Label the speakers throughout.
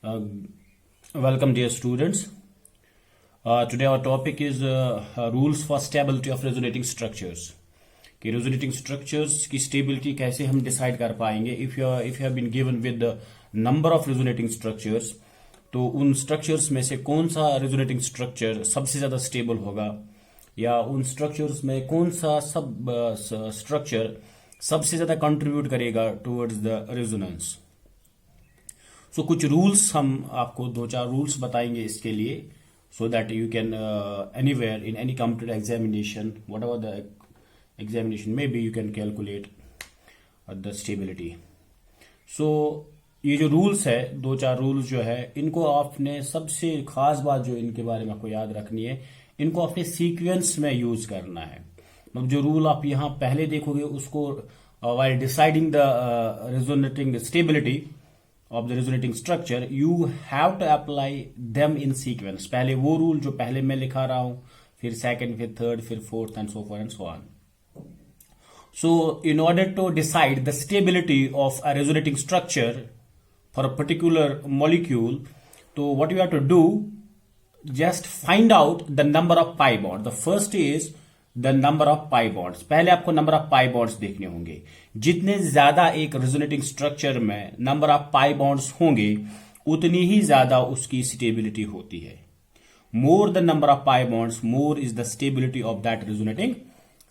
Speaker 1: Uh, Welcome, dear students. Today our topic is rules for stability of resonating structures. कि resonating structures की stability कैसे हम decide कर पाएंगे if you have been given with the number of resonating structures, तो उन structures में से कौन सा resonating structure सबसे ज़्यादा stable होगा या उन structures में कौन सा सब structure सबसे ज़्यादा contribute करेगा towards the resonance. सो कुछ रूल्स हम आपको दो चार रूल्स बताएंगे इसके लिए so that you can anywhere in any computer examination whatever the examination में be you can calculate the stability. So ये जो रूल्स है दो चार रूल्स जो है इनको आपने सबसे खास बात जो इनके बारे में आपको याद रखनी है, इनको आपने सीक्वेंस में यूज करना है. मतलब जो रूल आप यहाँ पहले देखोगे उसको while deciding the resonating stability of the resonating structure you have to apply them in sequence. पहले वो रूल जो पहले मैं लिखा रहा हूं, फिर सेकंड, फिर थर्ड, फिर fourth and so for and so on. So in order to decide the stability of a resonating structure for a particular molecule, so what you have to do, just find out the number of pi bonds. The first is the number of pi bonds. पहले आपको number of pi bonds देखने होंगे. जितने ज्यादा एक resonating structure में number of pi bonds होंगे उतनी ही ज्यादा उसकी स्टेबिलिटी होती है. More the number of pi bonds more is the stability of that resonating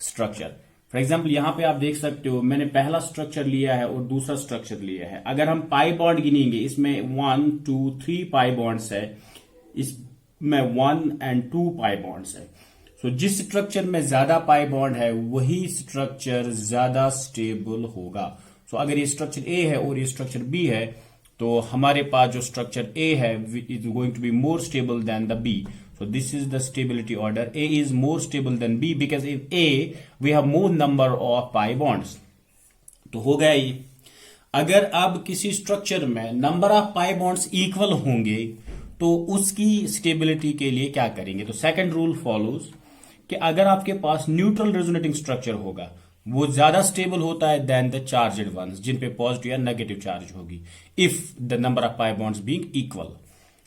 Speaker 1: structure. For example यहां पे आप देख सकते हो मैंने पहला स्ट्रक्चर लिया है और दूसरा स्ट्रक्चर लिया है. अगर हम पाई बॉन्ड गिनेंगे इसमें 1 2 3 पाई बॉन्ड्स है, इसमें 1 and 2 पाई बॉन्ड्स है. सो जिस स्ट्रक्चर में ज्यादा पाई बॉन्ड है वही स्ट्रक्चर ज्यादा स्टेबल होगा. सो अगर ये स्ट्रक्चर ए है और ये स्ट्रक्चर बी है तो हमारे पास जो स्ट्रक्चर ए है is going to be more stable than the B. So this is the stability order. A is more stable than B because in A we have more number of pi bonds. तो हो गया ये. अगर अब किसी structure में number of pi bonds equal होंगे तो उसकी स्टेबिलिटी के लिए क्या करेंगे. तो सेकेंड रूल फॉलोज कि अगर आपके पास न्यूट्रल रेजोनेटिंग स्ट्रक्चर होगा वो ज्यादा स्टेबल होता है देन द चार्जेड वंस जिन पे पॉजिटिव या नेगेटिव चार्ज होगी if the number of pi bonds being equal.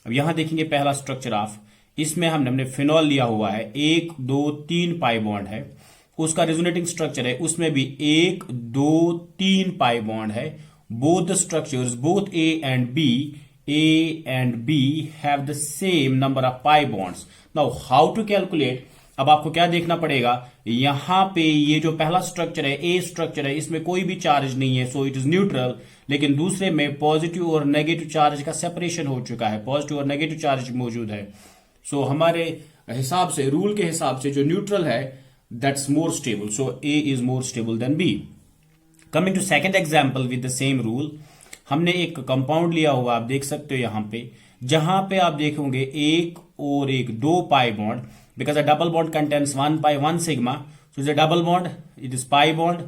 Speaker 1: अब यहां देखेंगे पहला स्ट्रक्चर ऑफ, इसमें हमने फिनॉल लिया हुआ है, 1 2 3 पाई बॉन्ड है. उसका रेजोनेटिंग स्ट्रक्चर है उसमें भी 1 2 3 पाई बॉन्ड है. Both the structures both A and B have the same number of pi bonds. Now how to calculate. अब आपको क्या देखना पड़ेगा, यहां पे ये जो पहला स्ट्रक्चर है ए स्ट्रक्चर है इसमें कोई भी चार्ज नहीं है सो इट इज न्यूट्रल. लेकिन दूसरे में पॉजिटिव और नेगेटिव चार्ज का सेपरेशन हो चुका है, पॉजिटिव और नेगेटिव चार्ज मौजूद है. सो हमारे हिसाब से रूल के हिसाब से जो न्यूट्रल है that's more stable. So A is more stable than B. Coming to second example with the same rule, हमने एक कंपाउंड लिया हुआ आप देख सकते हो यहां पे, जहां पे आप देखोगे एक और एक 2 pi bond because a double bond contains 1 pi 1 sigma, so it's a double bond, it is pi bond,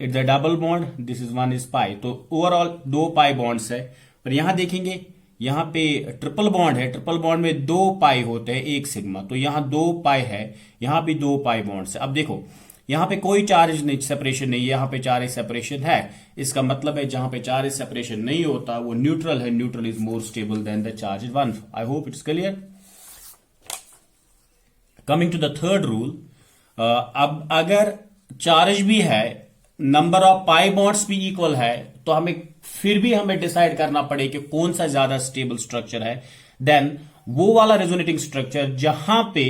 Speaker 1: it's a double bond, this is 1 is pi. तो ओवरऑल 2 पाई बॉन्ड्स है. पर यहां देखेंगे यहां पे ट्रिपल बॉन्ड है, triple bond में 2 पाई होते हैं 1 सिग्मा, तो यहां 2 पाई है, यहां भी 2 पाई बॉन्ड्स है. अब देखो यहां पे कोई चार्ज नहीं, सेपरेशन नहीं, यहां पे चार्ज सेपरेशन है. इसका मतलब है जहां पे चार्ज सेपरेशन नहीं होता वो न्यूट्रल है. Neutral is more stable than the charge one. I hope it's clear. Coming to the third rule, अब अगर चार्ज भी है नंबर ऑफ पाई बॉन्ड्स भी इक्वल है तो हमें डिसाइड करना पड़े कि कौन सा ज्यादा स्टेबल स्ट्रक्चर है. देन वो वाला रेजोनेटिंग स्ट्रक्चर जहां पे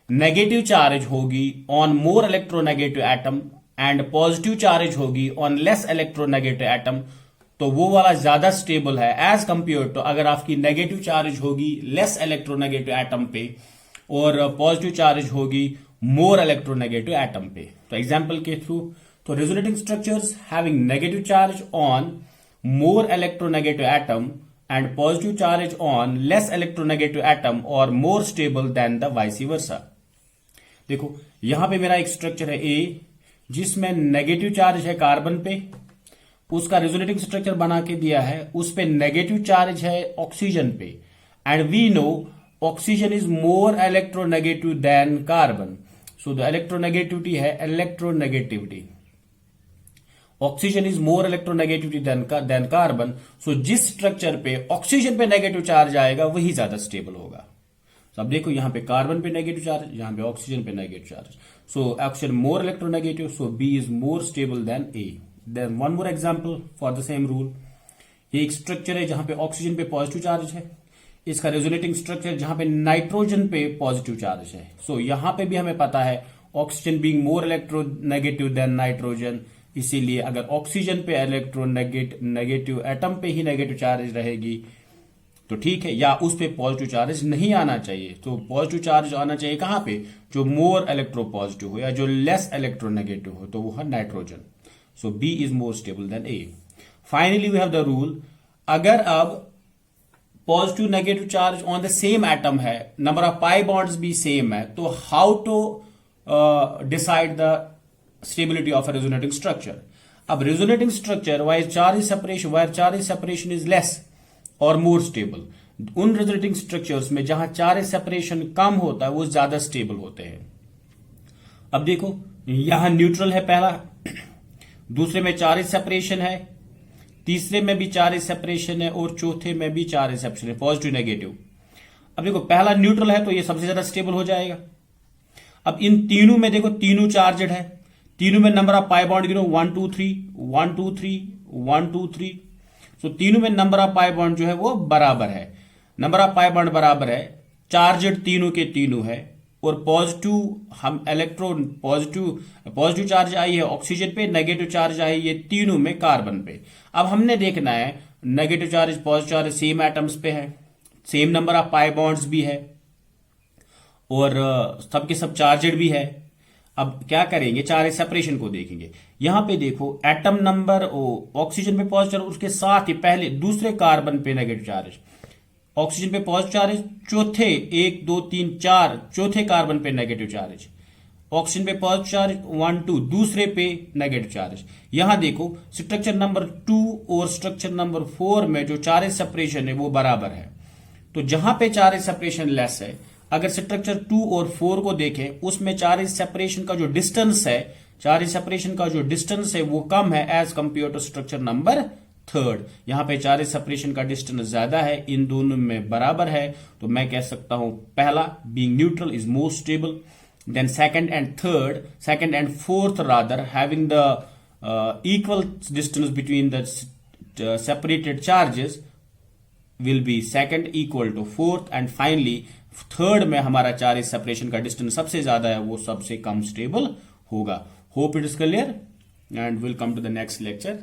Speaker 1: नेगेटिव चार्ज होगी on more electronegative atom and positive charge होगी ऑन लेस इलेक्ट्रोनेगेटिव एटम, तो वो वाला ज्यादा स्टेबल है एज कंपेयर टू अगर आपकी नेगेटिव चार्ज होगी लेस इलेक्ट्रोनेगेटिव एटम पे और पॉजिटिव चार्ज होगी मोर इलेक्ट्रोनेगेटिव एटम पे. तो एग्जांपल के थ्रू, तो resonating structures having negative charge on more electronegative atom and positive charge on less electronegative atom और more stable than the vice versa. देखो यहां पे मेरा एक स्ट्रक्चर है ए जिसमें नेगेटिव चार्ज है कार्बन पे, उसका रेजोनेटिंग स्ट्रक्चर बना के दिया है, उस पे नेगेटिव चार्ज है ऑक्सीजन पे and we know oxygen is more electronegative than carbon. So the electronegativity है electronegativity. Oxygen is more electronegativity than carbon, so जिस स्ट्रक्चर पे ऑक्सीजन पे नेगेटिव चार्ज आएगा वही ज्यादा स्टेबल होगा। तो अब देखो यहाँ पे कार्बन पे नेगेटिव चार्ज, यहाँ पे ऑक्सीजन पे negative charge, so oxygen more electronegative, so B is more stable than A. Then one more example for the same rule, ये एक स्ट्रक्चर है जहां पे ऑक्सीजन पे पॉजिटिव चार्ज है, इसका रेजोनेटिंग स्ट्रक्चर जहां पे नाइट्रोजन पे पॉजिटिव चार्ज है। सो यहां पे भी हमें पता है oxygen being more electronegative then nitrogen, इसीलिए अगर ऑक्सीजन पे इलेक्ट्रोनेगेटिव एटम पे ही नेगेटिव चार्ज रहेगी तो ठीक है, या उस पे पॉजिटिव चार्ज नहीं आना चाहिए। तो पॉजिटिव चार्ज आना चाहिए कहां पे, जो मोर इलेक्ट्रोपॉजिटिव हो या जो लेस इलेक्ट्रोनेगेटिव हो, तो वो है nitrogen. So B is more stable than A. Finally we have the rule, अगर अब positive negative charge on the same atom है, नंबर ऑफ पाई बॉन्ड्स भी सेम है, तो how to decide the stability of a resonating structure. अब resonating structure where charge separation is less और more stable, उन resonating structures में जहां charge separation कम होता है वो ज्यादा स्टेबल होते हैं। अब देखो यहां न्यूट्रल है पहला, दूसरे में चार्ज सेपरेशन है, तीसरे में भी चार्ज सेपरेशन है और चौथे में भी चार्ज सेपरेशन है, पॉजिटिव नेगेटिव। अब देखो पहला न्यूट्रल है तो ये सबसे ज्यादा स्टेबल हो जाएगा। अब इन तीनों में देखो तीनों चार्जड है, तीनों में नंबर ऑफ पाई बॉन्ड गिनो 1 2 3 1 2 3 1 2 3, सो तीनों में नंबर ऑफ पाई बॉन्ड जो है वो बराबर है, नंबर ऑफ पाई बॉन्ड बराबर है, चार्जड तीनों के तीनों है, और पॉजिटिव हम इलेक्ट्रॉन पॉजिटिव चार्ज आई है ऑक्सीजन पे, नेगेटिव चार्ज आई है तीनों में कार्बन पे। अब हमने देखना है negative charge positive charge same atoms पे है, same number of pi bonds भी है और सबके सब चार्जड भी है। अब क्या करेंगे, चार्ज सेपरेशन को देखेंगे। यहां पे देखो एटम नंबर ऑक्सीजन पे पॉजिटिव चार्ज, उसके साथ ही पहले दूसरे कार्बन पे नेगेटिव चार्ज, ऑक्सीजन पे पॉजिटिव चार्ज, चौथे 1 2 3 4 चौथे कार्बन पे नेगेटिव चार्ज, ऑक्सीजन पे पॉजिटिव चार्ज 1 2 दूसरे पे नेगेटिव चार्ज। यहां देखो स्ट्रक्चर नंबर 2 और स्ट्रक्चर नंबर 4 में जो चार्ज सेपरेशन है वो बराबर है। तो जहां पे चार्ज सेपरेशन लेस है, अगर स्ट्रक्चर 2 और 4 को देखें उसमें चार्ज सेपरेशन का जो डिस्टेंस है वो कम है as compare to structure number 3। यहां पे चार्ज सेपरेशन का डिस्टेंस ज्यादा है, इन दोनों में बराबर है, तो मैं कह सकता हूं पहला being neutral is more stable, then second and fourth rather having the equal distance between the separated charges will be second equal to fourth, and finally third में हमारा चार्ज सेपरेशन का डिस्टेंस सबसे ज्यादा है, वो सबसे कम स्टेबल होगा। Hope it is clear and will come to the next lecture.